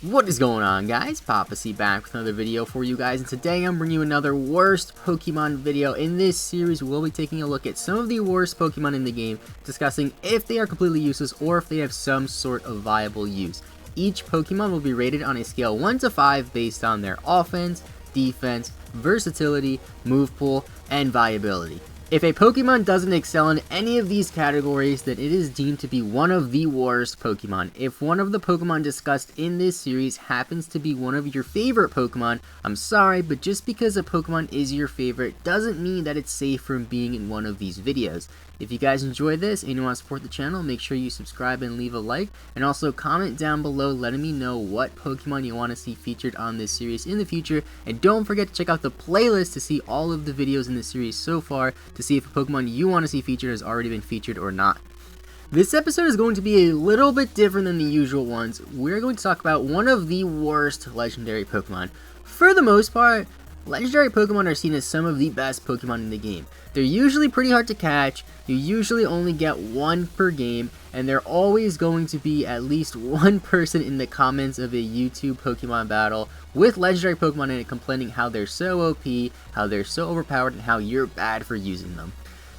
What is going on, guys? Papa C back with another video for you guys, and today I'm bringing you another worst Pokemon video. In this series, we'll be taking a look at some of the worst Pokemon in the game, discussing if they are completely useless or if they have some sort of viable use. Each Pokemon will be rated on a scale 1 to 5 based on their offense, defense, versatility, move pool, and viability. If a Pokemon doesn't excel in any of these categories, then it is deemed to be one of the worst Pokemon. If one of the Pokemon discussed in this series happens to be one of your favorite Pokemon, I'm sorry, but just because a Pokemon is your favorite doesn't mean that it's safe from being in one of these videos. If you guys enjoy this and you want to support the channel, make sure you subscribe and leave a like, and also comment down below letting me know what Pokemon you want to see featured on this series in the future, and don't forget to check out the playlist to see all of the videos in the series so far to see if a Pokemon you want to see featured has already been featured or not. This episode is going to be a little bit different than the usual ones. We're going to talk about one of the worst legendary Pokemon. For the most part, legendary Pokemon are seen as some of the best Pokemon in the game. They're usually pretty hard to catch, you usually only get one per game, and they're always going to be at least one person in the comments of a YouTube Pokemon battle with legendary Pokemon in it complaining how they're so OP, how they're so overpowered, and how you're bad for using them.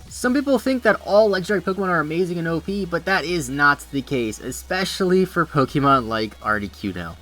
Some people think that all legendary Pokemon are amazing and OP, but that is not the case, especially for Pokemon like Articuno.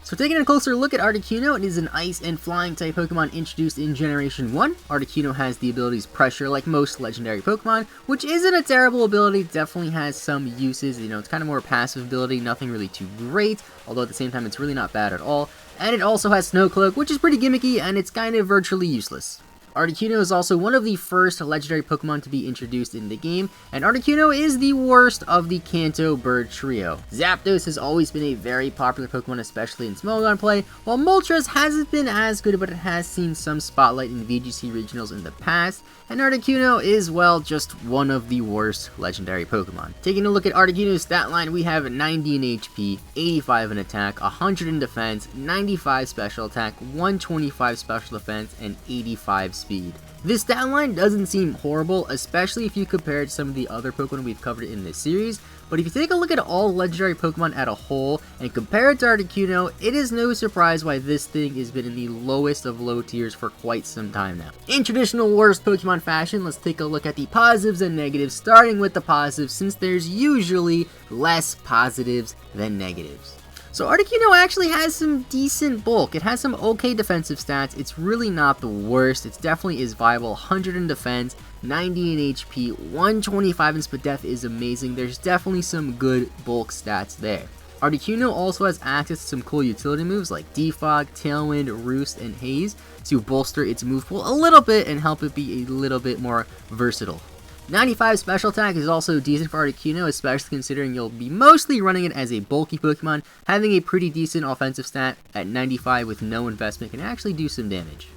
So taking a closer look at Articuno, it is an Ice and Flying type Pokemon introduced in Generation 1. Articuno has the abilities Pressure like most legendary Pokemon, which isn't a terrible ability, definitely has some uses, it's kind of more a passive ability, nothing really too great, although at the same time it's really not bad at all. And it also has Snow Cloak, which is pretty gimmicky and it's kind of virtually useless. Articuno is also one of the first legendary Pokemon to be introduced in the game, and Articuno is the worst of the Kanto bird trio. Zapdos has always been a very popular Pokemon, especially in Smogon play, while Moltres hasn't been as good, but it has seen some spotlight in VGC regionals in the past, and Articuno is, well, just one of the worst legendary Pokemon. Taking a look at Articuno's stat line, we have 90 in HP, 85 in attack, 100 in defense, 95 special attack, 125 special defense, and 85 speed. This stat line doesn't seem horrible, especially if you compare it to some of the other Pokemon we've covered in this series, but if you take a look at all legendary Pokemon as a whole and compare it to Articuno, it is no surprise why this thing has been in the lowest of low tiers for quite some time now. In traditional worst Pokemon fashion, let's take a look at the positives and negatives, starting with the positives since there's usually less positives than negatives. So Articuno actually has some decent bulk, it has some okay defensive stats, it's really not the worst, it definitely is viable, 100 in defense, 90 in HP, 125 in speed def is amazing, there's definitely some good bulk stats there. Articuno also has access to some cool utility moves like Defog, Tailwind, Roost, and Haze to bolster its move pool a little bit and help it be a little bit more versatile. 95 special attack is also decent for Articuno, especially considering you'll be mostly running it as a bulky Pokemon. Having a pretty decent offensive stat at 95 with no investment can actually do some damage.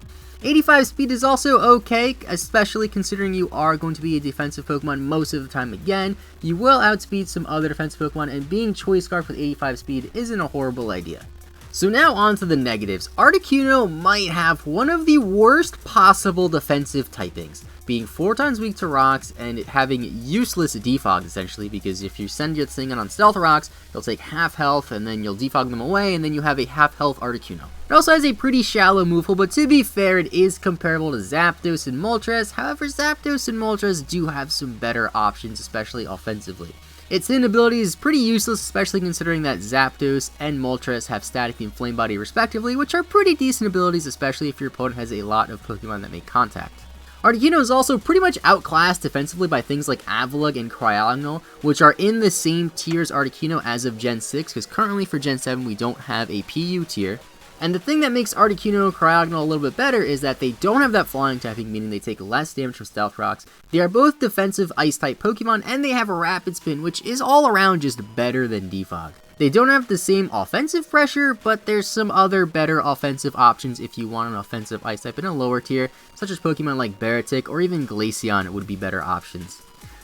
85 speed is also okay, especially considering you are going to be a defensive Pokemon most of the time again. You will outspeed some other defensive Pokemon, and being Choice Scarf with 85 speed isn't a horrible idea. So now on to the negatives. Articuno might have one of the worst possible defensive typings, being 4 times weak to rocks and having useless defog essentially, because if you send your thing on stealth rocks, they'll take half health and then you'll defog them away and then you have a half health Articuno. It also has a pretty shallow move pool, but to be fair, it is comparable to Zapdos and Moltres. However, Zapdos and Moltres do have some better options, especially offensively. Its hidden ability is pretty useless, especially considering that Zapdos and Moltres have Static and Flame Body respectively, which are pretty decent abilities, especially if your opponent has a lot of Pokemon that make contact. Articuno is also pretty much outclassed defensively by things like Avalugg and Cryogonal, which are in the same tier as Articuno as of Gen 6, because currently for Gen 7 we don't have a PU tier. And the thing that makes Articuno and Cryogonal a little bit better is that they don't have that flying typing, meaning they take less damage from Stealth Rocks. They are both defensive Ice-type Pokemon, and they have a Rapid Spin, which is all around just better than Defog. They don't have the same offensive pressure, but there's some other better offensive options if you want an offensive Ice-type in a lower tier, such as Pokemon like Baratic or even Glaceon would be better options.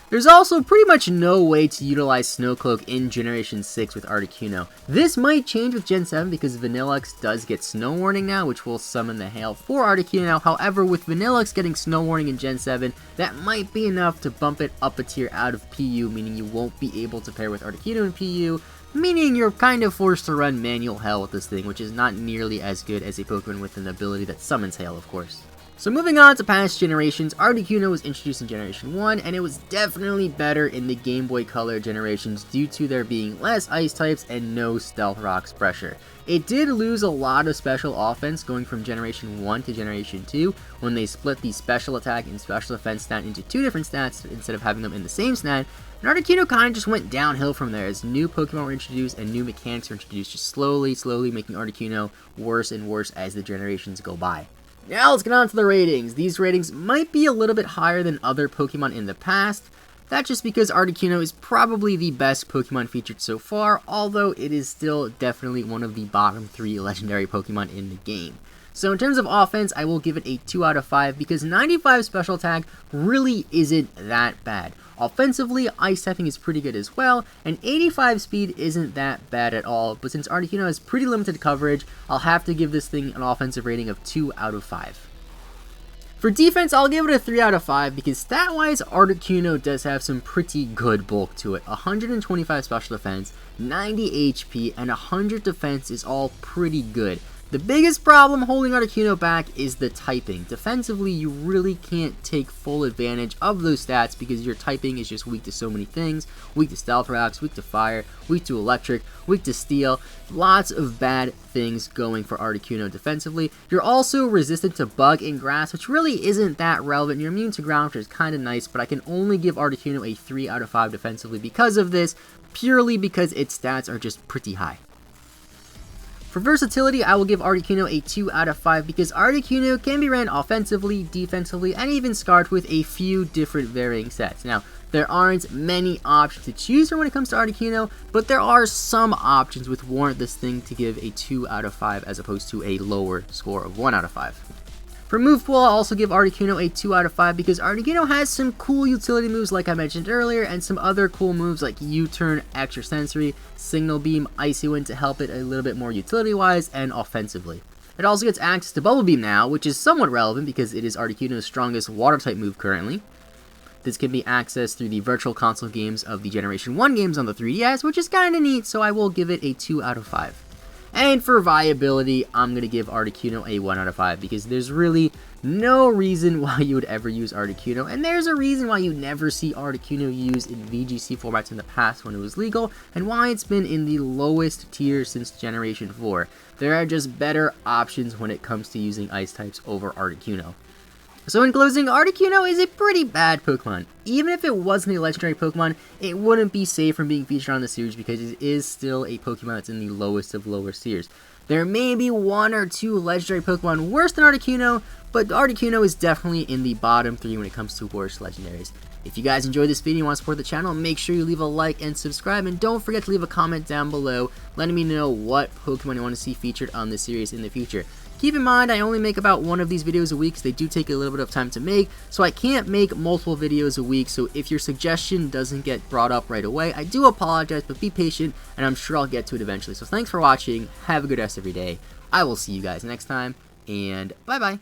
There's also pretty much no way to utilize Snow Cloak in Generation 6 with Articuno. This might change with Gen 7 because Vanillux does get Snow Warning now, which will summon the Hail for Articuno. However, with Vanillux getting Snow Warning in Gen 7, that might be enough to bump it up a tier out of PU, meaning you won't be able to pair with Articuno in PU, meaning you're kind of forced to run manual Hail with this thing, which is not nearly as good as a Pokemon with an ability that summons Hail, of course. So moving on to past generations, Articuno was introduced in Generation 1, and it was definitely better in the Game Boy Color generations due to there being less Ice types and no Stealth Rock's pressure. It did lose a lot of special offense going from Generation 1 to Generation 2 when they split the special attack and special defense stat into two different stats instead of having them in the same stat, and Articuno kind of just went downhill from there as new Pokemon were introduced and new mechanics were introduced, just slowly making Articuno worse and worse as the generations go by. Now let's get on to the ratings. These ratings might be a little bit higher than other Pokemon in the past. That's just because Articuno is probably the best Pokemon featured so far, although it is still definitely one of the bottom 3 legendary Pokemon in the game. So in terms of offense, I will give it a 2 out of 5 because 95 special attack really isn't that bad. Offensively, Ice typing is pretty good as well, and 85 speed isn't that bad at all, but since Articuno has pretty limited coverage, I'll have to give this thing an offensive rating of 2 out of 5. For defense, I'll give it a 3 out of 5 because stat-wise, Articuno does have some pretty good bulk to it. 125 special defense, 90 HP, and 100 defense is all pretty good. The biggest problem holding Articuno back is the typing. Defensively, you really can't take full advantage of those stats because your typing is just weak to so many things. Weak to Stealth Rocks, weak to Fire, weak to Electric, weak to Steel. Lots of bad things going for Articuno defensively. You're also resistant to Bug and Grass, which really isn't that relevant. You're immune to Ground, which is kind of nice, but I can only give Articuno a 3 out of 5 defensively because of this, purely because its stats are just pretty high. For versatility, I will give Articuno a 2 out of 5 because Articuno can be ran offensively, defensively, and even scarred with a few different varying sets. Now, there aren't many options to choose from when it comes to Articuno, but there are some options which warrant this thing to give a 2 out of 5 as opposed to a lower score of 1 out of 5. For Movepool, I'll also give Articuno a 2 out of 5 because Articuno has some cool utility moves like I mentioned earlier, and some other cool moves like U-Turn, Extra Sensory, Signal Beam, Icy Wind to help it a little bit more utility-wise and offensively. It also gets access to Bubble Beam now, which is somewhat relevant because it is Articuno's strongest Water-type move currently. This can be accessed through the Virtual Console games of the Generation 1 games on the 3DS, which is kinda neat, so I will give it a 2 out of 5. And for Viability, I'm going to give Articuno a 1 out of 5 because there's really no reason why you would ever use Articuno, and there's a reason why you never see Articuno used in VGC formats in the past when it was legal, and why it's been in the lowest tier since Generation 4. There are just better options when it comes to using Ice types over Articuno. So in closing, Articuno is a pretty bad Pokemon. Even if it wasn't a legendary Pokemon, it wouldn't be safe from being featured on the series because it is still a Pokemon that's in the lowest of lower tiers. There may be 1 or 2 legendary Pokemon worse than Articuno, but Articuno is definitely in the bottom 3 when it comes to worst legendaries. If you guys enjoyed this video and want to support the channel, make sure you leave a like and subscribe, and don't forget to leave a comment down below letting me know what Pokemon you want to see featured on this series in the future. Keep in mind, I only make about 1 of these videos a week, so they do take a little bit of time to make, so I can't make multiple videos a week, so if your suggestion doesn't get brought up right away, I do apologize, but be patient, and I'm sure I'll get to it eventually. So thanks for watching, have a good rest of your day, I will see you guys next time, and bye-bye.